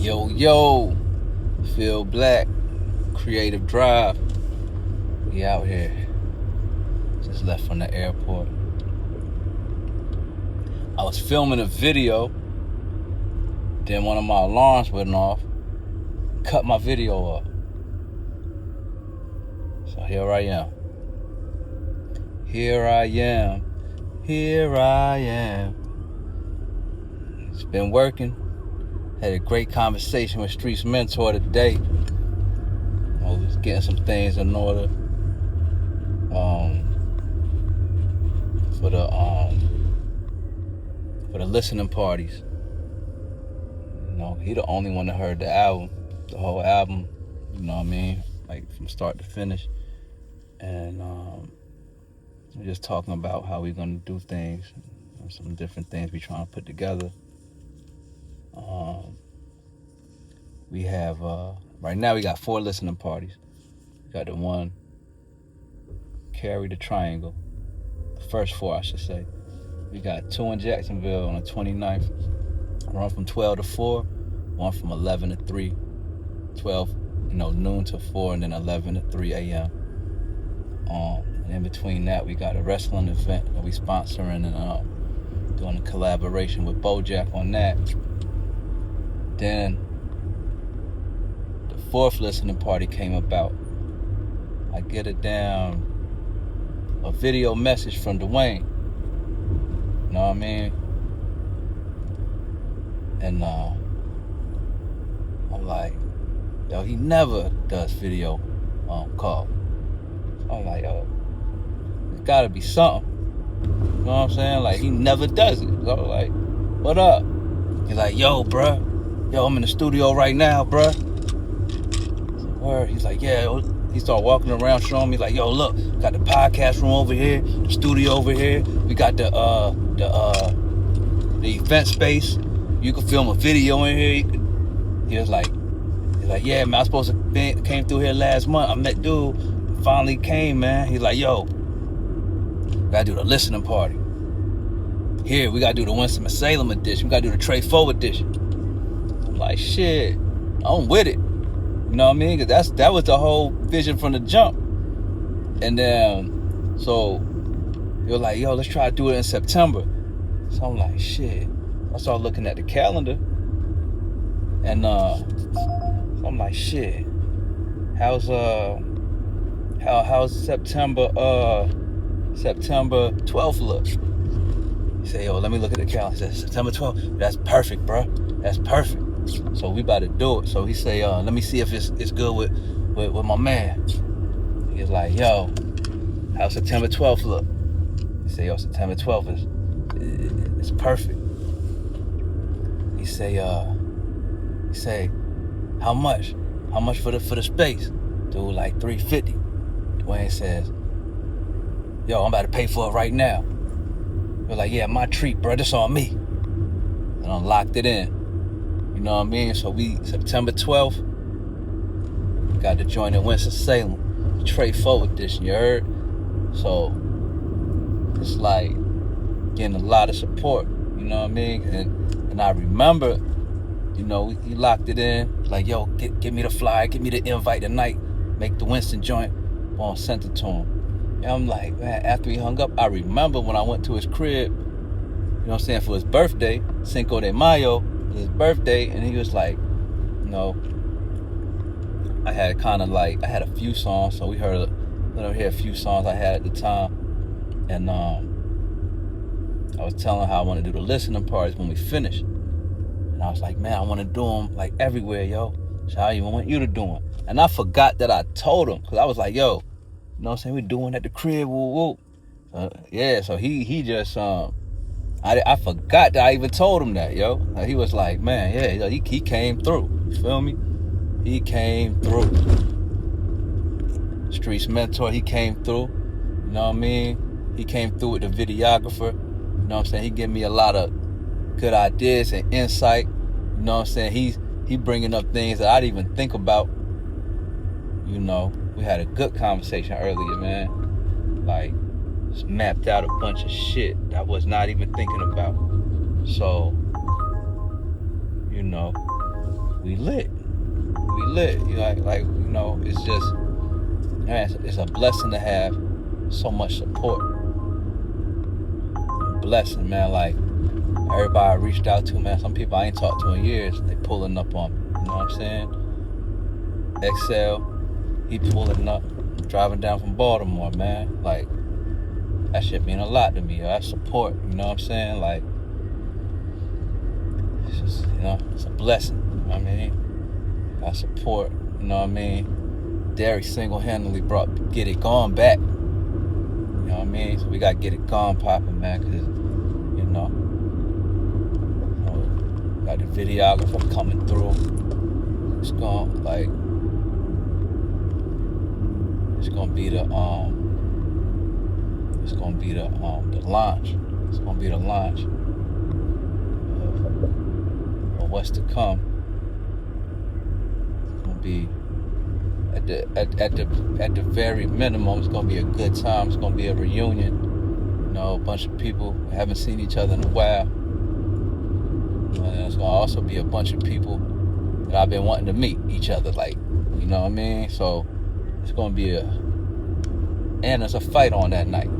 Yo, feel black, creative drive. We out here. Just left from the airport. I was filming a video, then one of my alarms went off, cut my video off. So here I am. It's been working. Had a great conversation with Streetz Mentor today. I was getting some things in order for the listening parties. You know, he the only one that heard the album, the whole album. You know what I mean, like from start to finish. And we're just talking about how we're gonna do things, and some different things we're trying to put together. We have right now we got 4 listening parties. We got the one carry the triangle, the first 4 I should say. We got 2 in Jacksonville on the 29th, run from 12 to 4, one from 11 to 3, 12 noon to 4, and then 11 to 3 a.m. And in between that we got a wrestling event that we sponsoring and doing a collaboration with Bojack on that. Then the 4th listening party came about. I get a video message from Dwayne. You know what I mean? And I'm like, yo, he never does video call. So I'm like, yo, there's gotta be something. You know what I'm saying? Like, he never does it. So I'm like, what up? He's like, yo, bruh. Yo, I'm in the studio right now, bruh. Word. He's like, yeah. He started walking around showing me, like, yo, look, got the podcast room over here, the studio over here. We got the event space. You can film a video in here. He was like, yeah, man, I was supposed to came through here last month. I met dude, finally came, man. He's like, yo, we gotta do the listening party. Here, we gotta do the Winston-Salem edition. We gotta do the Trey edition. I'm like, shit, I'm with it. You know what I mean? Cause that was the whole vision from the jump. And then, so you're like, yo, let's try to do it in September. So I'm like, shit. I started looking at the calendar, and so I'm like, shit. How's September 12th look? He said, yo, let me look at the calendar. He said, September 12th. That's perfect, bro. That's perfect. So we about to do it. So he say, let me see if it's good with my man. He's like, yo, how's September 12th look? He say, yo, September 12th is perfect. He say, how much? How much for the space? Dude, like $350. Dwayne says, yo, I'm about to pay for it right now. We're like, yeah, my treat, bro. This on me. And I locked it in. You know what I mean? So we, September 12th, got to join in Winston-Salem, Trey edition, you heard? So it's like getting a lot of support, you know what I mean? And I remember, you know, he locked it in, like, yo, get me the flyer, get me the invite tonight, make the Winston joint, on sent it to him. And I'm like, man, after he hung up, I remember when I went to his crib, you know what I'm saying, for his birthday, Cinco de Mayo, his birthday, and he was like, you know, I had a few songs, so we let him hear a few songs I had at the time, and I was telling him how I want to do the listening parties when we finished, and I was like, man, I want to do them like everywhere, yo, so I even want you to do them, and I forgot that I told him, because I was like, yo, you know what I'm saying, we doing at the crib, woo woo, yeah, so he just, I forgot that I even told him that, yo. He was like, man, yeah, he came through. You feel me? He came through. Streetz Mentor, he came through. You know what I mean? He came through with the videographer. You know what I'm saying? He gave me a lot of good ideas and insight. You know what I'm saying? He bringing up things that I didn't even think about. You know, we had a good conversation earlier, man. Like, mapped out a bunch of shit that I was not even thinking about. So, you know, we lit. You know, it's just, man, it's a blessing to have so much support. Blessing, man. Like, everybody I reached out to, man. Some people I ain't talked to in years, they pulling up on me. You know what I'm saying? Excel, he pulling up, driving down from Baltimore, man. Like, that shit mean a lot to me. That support, you know what I'm saying? Like, it's just, you know, it's a blessing. You know what I mean? That support, you know what I mean? Derek single-handedly get it gone back. You know what I mean? So we gotta get it gone popping, man, because, you know, got the videographer coming through. It's gonna be the launch. It's gonna be the launch of what's to come. It's gonna be at the very minimum. It's gonna be a good time. It's gonna be a reunion. You know, a bunch of people who haven't seen each other in a while. And it's gonna also be a bunch of people that I've been wanting to meet each other. Like, you know what I mean? So it's gonna be and there's a fight on that night.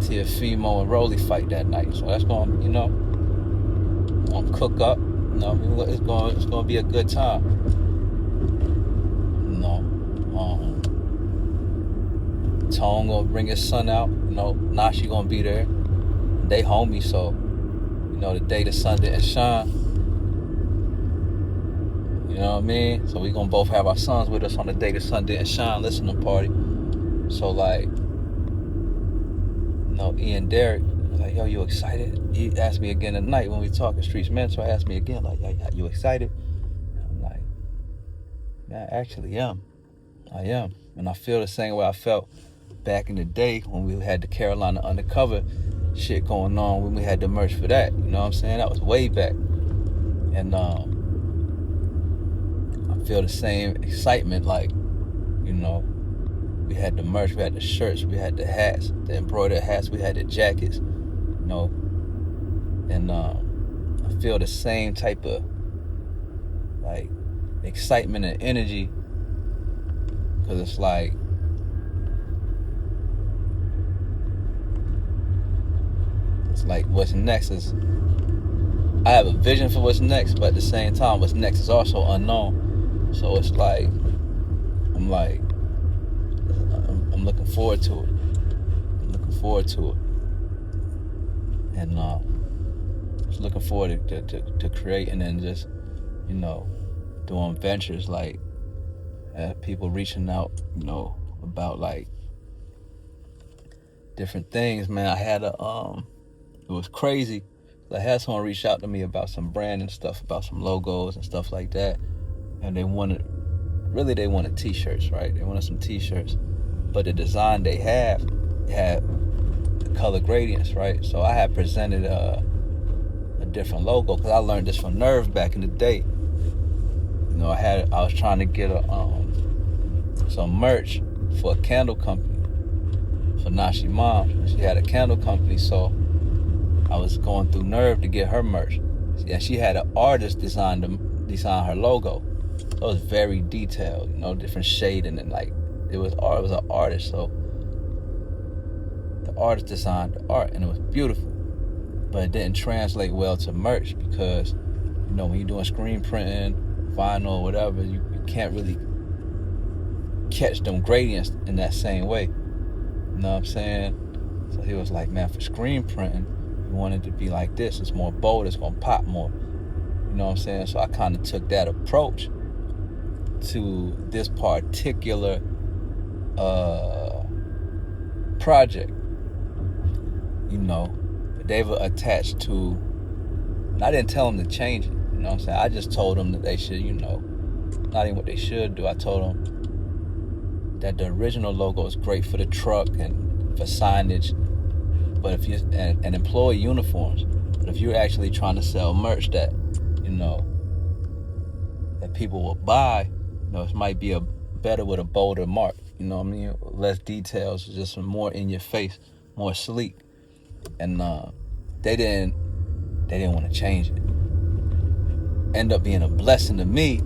Tiafimo and Rolly fight that night. So that's going, you know, gonna cook up. You know, it's gonna be a good time. You know, Tone gonna bring his son out. You know, Nashi gonna be there. They homies, so you know the day the sun didn't shine. You know what I mean? So we gonna both have our sons with us on the day the sun didn't shine, listening party. So like, you know, Ian Derek was like, yo, you excited? He asked me again tonight when we talked. Streetz Mentor asked me again, like, you excited? I'm like, yeah, I actually am. I am. And I feel the same way I felt back in the day when we had the Carolina Undercover shit going on, when we had the merch for that. You know what I'm saying? That was way back. And I feel the same excitement, like, you know, we had the merch, we had the shirts, we had the hats, the embroidered hats, we had the jackets, you know, and I feel the same type of, like, excitement and energy, because it's like, what's next is, I have a vision for what's next, but at the same time, what's next is also unknown. So it's like, I'm looking forward to it. And just looking forward to creating and just, you know, doing ventures, like people reaching out, you know, about like different things, man. I had it was crazy. I had someone reach out to me about some branding stuff, about some logos and stuff like that. And they wanted t-shirts, right? They wanted some t-shirts. But the design they had the color gradients, right? So I had presented a different logo, because I learned this from Nerve back in the day. You know, I was trying to get some merch for a candle company, for Nashi Mom. She had a candle company, so I was going through Nerve to get her merch. Yeah, she had an artist design her logo. So it was very detailed, you know, different shading, and like it was an artist. So the artist designed the art, and it was beautiful, but it didn't translate well to merch, because, you know, when you're doing screen printing, vinyl, whatever, you can't really catch them gradients in that same way. You know what I'm saying? So he was like, man, for screen printing, we wanted to be like this. It's more bold. It's gonna pop more. You know what I'm saying? So I kind of took that approach to this particular project. You know, they were attached to, and I didn't tell them to change it. You know what I'm saying? I just told them that they should, you know, not even what they should do. I told them that the original logo is great for the truck and for signage, but if you and employee uniforms. But if you're actually trying to sell merch that, you know, that people will buy, you know, it might be better with a bolder mark. You know what I mean? Less details, just more in your face, more sleek. And they didn't want to change it. end up being a blessing to me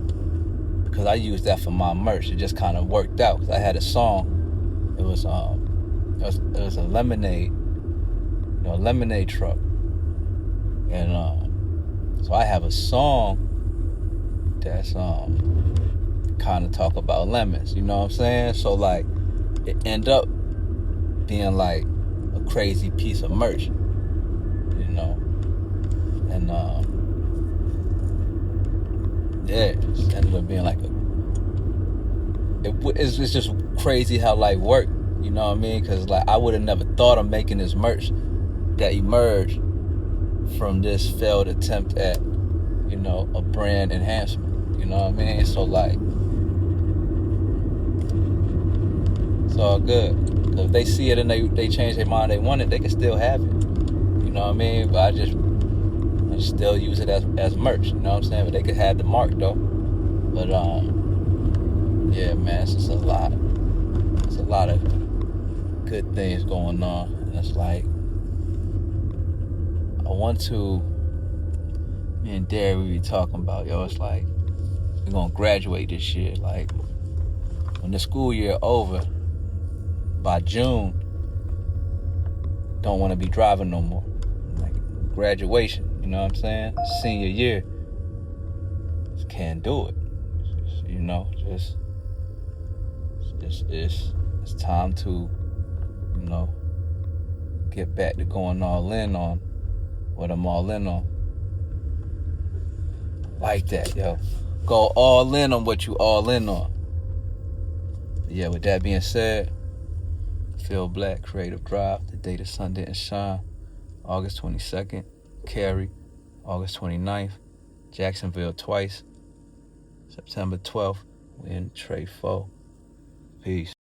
because I used that for my merch. It just kind of worked out because I had a song. It was a lemonade, lemonade truck, and so I have a song that's kind of talk about lemons. You know what I'm saying? So like, it end up being like a crazy piece of merch, and yeah, it just ended up being like it's just crazy how like work, you know what I mean? Because like I would have never thought of making this merch that emerged from this failed attempt at, a brand enhancement, you know what I mean? So like, it's all good. Cause if they see it and they change their mind, they want it, they can still have it, you know what I mean? But I just still use it as merch, you know what I'm saying? But they could have the mark though. But yeah, man, it's just a lot. It's a lot of good things going on, and it's like me and Derry, we be talking about, it's like we're gonna graduate this year. Like when the school year over, by June, don't want to be driving no more. Like graduation. You know what I'm saying? Senior year, just can't do it. It's time to, get back to going all in on what I'm all in on. Like that, yo. Go all in on what you all in on. But yeah, with that being said, Feel Black, Creative Drive, the day the sun didn't shine, August 22nd. Cary, August 29th, Jacksonville twice, September 12th, we in Trey 4. Peace.